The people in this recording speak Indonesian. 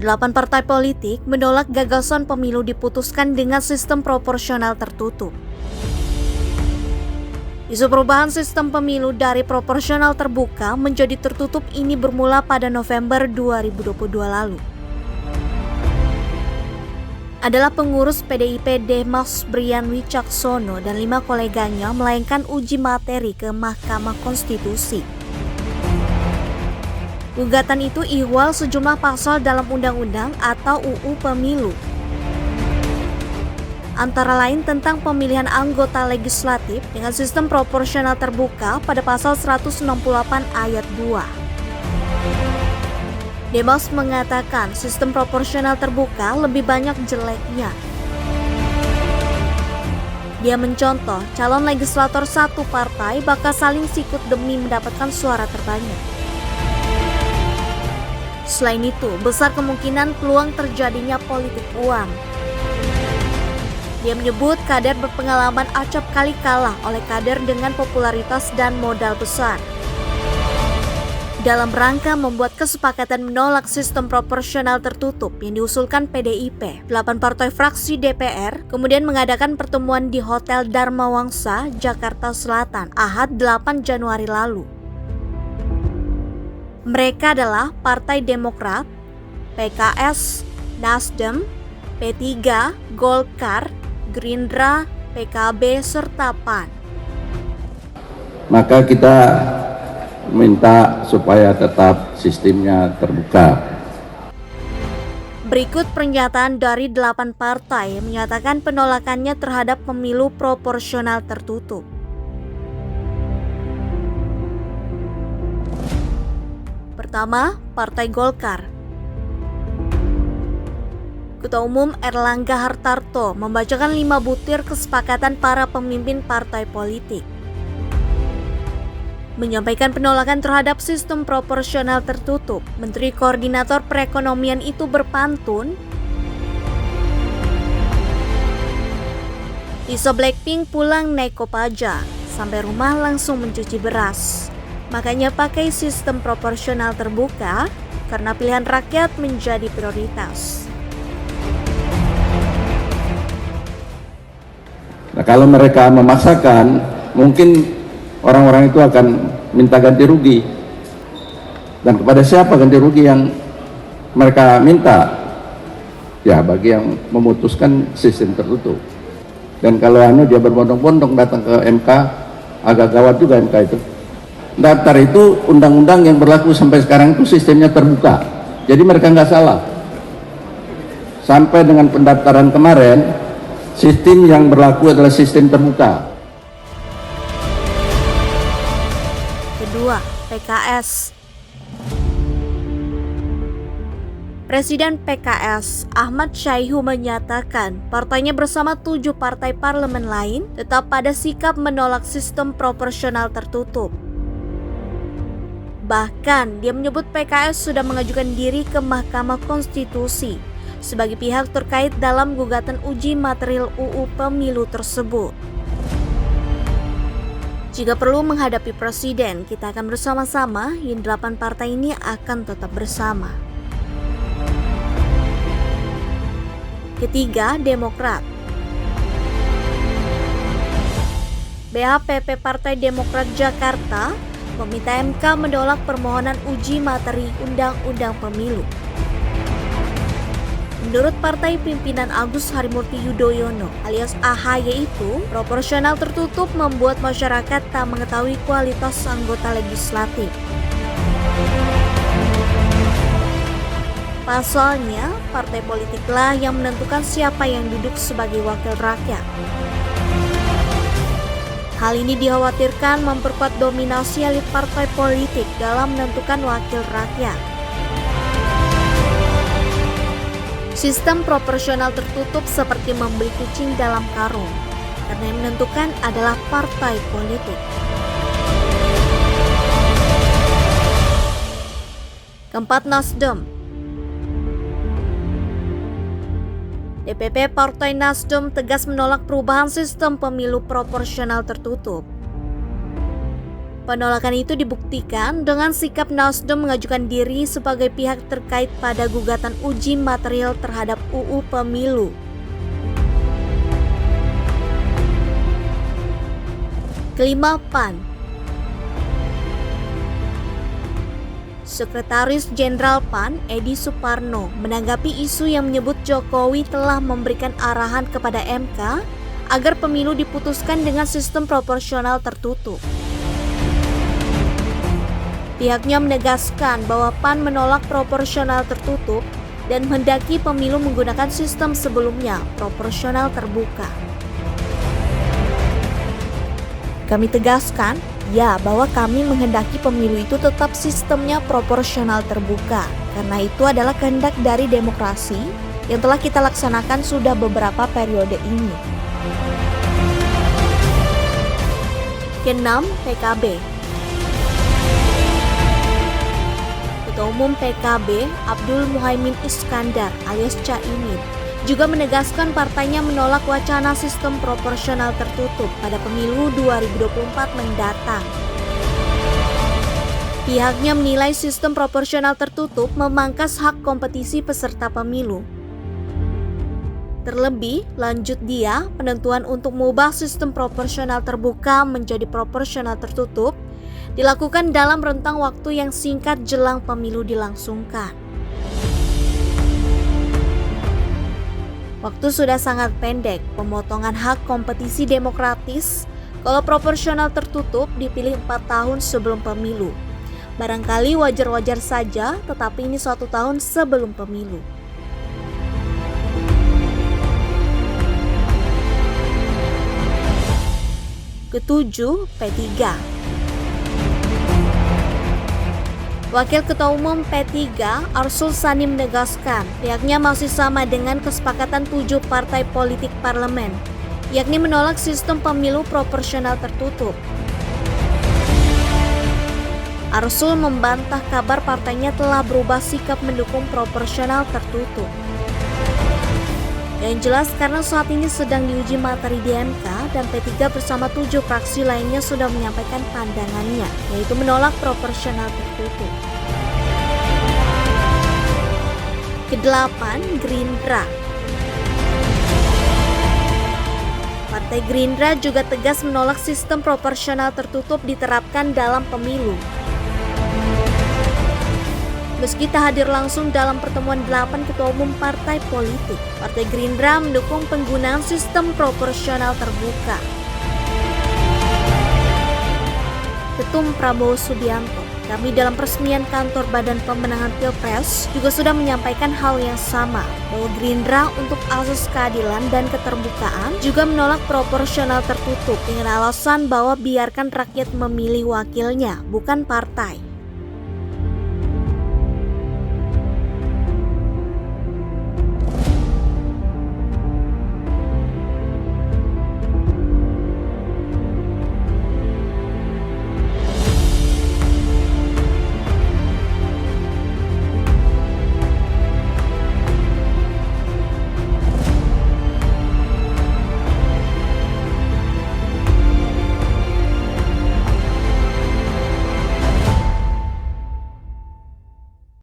8 partai politik menolak gagasan pemilu diputuskan dengan sistem proporsional tertutup. Isu perubahan sistem pemilu dari proporsional terbuka menjadi tertutup ini bermula pada November 2022 lalu. Adalah pengurus PDIP Demas Brian Wicaksono dan 5 koleganya melayangkan uji materi ke Mahkamah Konstitusi. Gugatan itu ihwal sejumlah pasal dalam undang-undang atau UU Pemilu. Antara lain tentang pemilihan anggota legislatif dengan sistem proporsional terbuka pada pasal 168 ayat 2. Demas mengatakan sistem proporsional terbuka lebih banyak jeleknya. Dia mencontoh calon legislator satu partai bakal saling sikut demi mendapatkan suara terbanyak. Selain itu, besar kemungkinan peluang terjadinya politik uang. Dia menyebut kader berpengalaman acap kali kalah oleh kader dengan popularitas dan modal besar. Dalam rangka membuat kesepakatan menolak sistem proporsional tertutup yang diusulkan PDIP, 8 partai fraksi DPR kemudian mengadakan pertemuan di Hotel Dharma Wangsa, Jakarta Selatan, Ahad 8 Januari lalu. Mereka adalah Partai Demokrat, PKS, Nasdem, P3, Golkar, Gerindra, PKB, serta PAN. Maka kita minta supaya tetap sistemnya terbuka. Berikut pernyataan dari 8 partai yang menyatakan penolakannya terhadap pemilu proporsional tertutup. Pertama, Partai Golkar. Ketua Umum Erlangga Hartarto membacakan 5 butir kesepakatan para pemimpin partai politik. Menyampaikan penolakan terhadap sistem proporsional tertutup, Menteri Koordinator Perekonomian itu berpantun, "Iso Blackpink pulang naik Kopaja, sampai rumah langsung mencuci beras. Makanya pakai sistem proporsional terbuka, karena pilihan rakyat menjadi prioritas." Nah, kalau mereka memaksakan, mungkin orang-orang itu akan minta ganti rugi. Dan kepada siapa ganti rugi yang mereka minta? Ya, bagi yang memutuskan sistem tertutup. Dan kalau dia berbondong-bondong datang ke MK, agak gawat juga MK itu. Daftar itu undang-undang yang berlaku sampai sekarang itu sistemnya terbuka. Jadi mereka nggak salah. Sampai dengan pendaftaran kemarin, sistem yang berlaku adalah sistem terbuka. Kedua, PKS. Presiden PKS Ahmad Syaihu menyatakan partainya bersama 7 partai parlemen lain tetap pada sikap menolak sistem proporsional tertutup. Bahkan dia menyebut PKS sudah mengajukan diri ke Mahkamah Konstitusi sebagai pihak terkait dalam gugatan uji material UU Pemilu tersebut. Jika perlu menghadapi presiden, kita akan bersama-sama, yang 8 partai ini akan tetap bersama. Ketiga, Demokrat. BHPP Partai Demokrat Jakarta meminta MK menolak permohonan uji materi Undang-Undang Pemilu. Menurut partai pimpinan Agus Harimurti Yudhoyono alias AHY itu, proporsional tertutup membuat masyarakat tak mengetahui kualitas anggota legislatif. Pasalnya, partai politiklah yang menentukan siapa yang duduk sebagai wakil rakyat. Hal ini dikhawatirkan memperkuat dominasi elit partai politik dalam menentukan wakil rakyat. Sistem proporsional tertutup seperti membeli kucing dalam karung, karena yang menentukan adalah partai politik. Keempat, Nasdem. DPP Partai Nasdem tegas menolak perubahan sistem pemilu proporsional tertutup. Penolakan itu dibuktikan dengan sikap Nasdem mengajukan diri sebagai pihak terkait pada gugatan uji material terhadap UU Pemilu. Kelima, PAN. Sekretaris Jenderal PAN, Edi Suparno, menanggapi isu yang menyebut Jokowi telah memberikan arahan kepada MK agar pemilu diputuskan dengan sistem proporsional tertutup. Pihaknya menegaskan bahwa PAN menolak proporsional tertutup dan menghendaki pemilu menggunakan sistem sebelumnya, proporsional terbuka. Kami tegaskan, ya, bahwa kami menghendaki pemilu itu tetap sistemnya proporsional terbuka, karena itu adalah kehendak dari demokrasi yang telah kita laksanakan sudah beberapa periode ini. Keenam, PKB. Ketua Umum PKB, Abdul Muhaimin Iskandar alias Caimin, juga menegaskan partainya menolak wacana sistem proporsional tertutup pada pemilu 2024 mendatang. Pihaknya menilai sistem proporsional tertutup memangkas hak kompetisi peserta pemilu. Terlebih, lanjut dia, penentuan untuk mengubah sistem proporsional terbuka menjadi proporsional tertutup dilakukan dalam rentang waktu yang singkat jelang pemilu dilangsungkan. Waktu sudah sangat pendek, pemotongan hak kompetisi demokratis kalau proporsional tertutup dipilih 4 tahun sebelum pemilu. Barangkali wajar-wajar saja, tetapi ini 1 tahun sebelum pemilu. Ketujuh, P3. Wakil Ketua Umum P3, Arsul Sani menegaskan pihaknya masih sama dengan kesepakatan 7 partai politik parlemen, yakni menolak sistem pemilu proporsional tertutup. Arsul membantah kabar partainya telah berubah sikap mendukung proporsional tertutup. Yang jelas karena saat ini sedang diuji materi di MK dan P3 bersama 7 fraksi lainnya sudah menyampaikan pandangannya, yaitu menolak proporsional tertutup. Kedelapan, Gerindra. Partai Gerindra juga tegas menolak sistem proporsional tertutup diterapkan dalam pemilu. Meski tak hadir langsung dalam pertemuan 8 ketua umum partai politik, Partai Gerindra mendukung penggunaan sistem proporsional terbuka. Ketum Prabowo Subianto, kami dalam peresmian kantor Badan Pemenangan Pilpres juga sudah menyampaikan hal yang sama, bahwa Gerindra untuk asas keadilan dan keterbukaan juga menolak proporsional tertutup dengan alasan bahwa biarkan rakyat memilih wakilnya, bukan partai.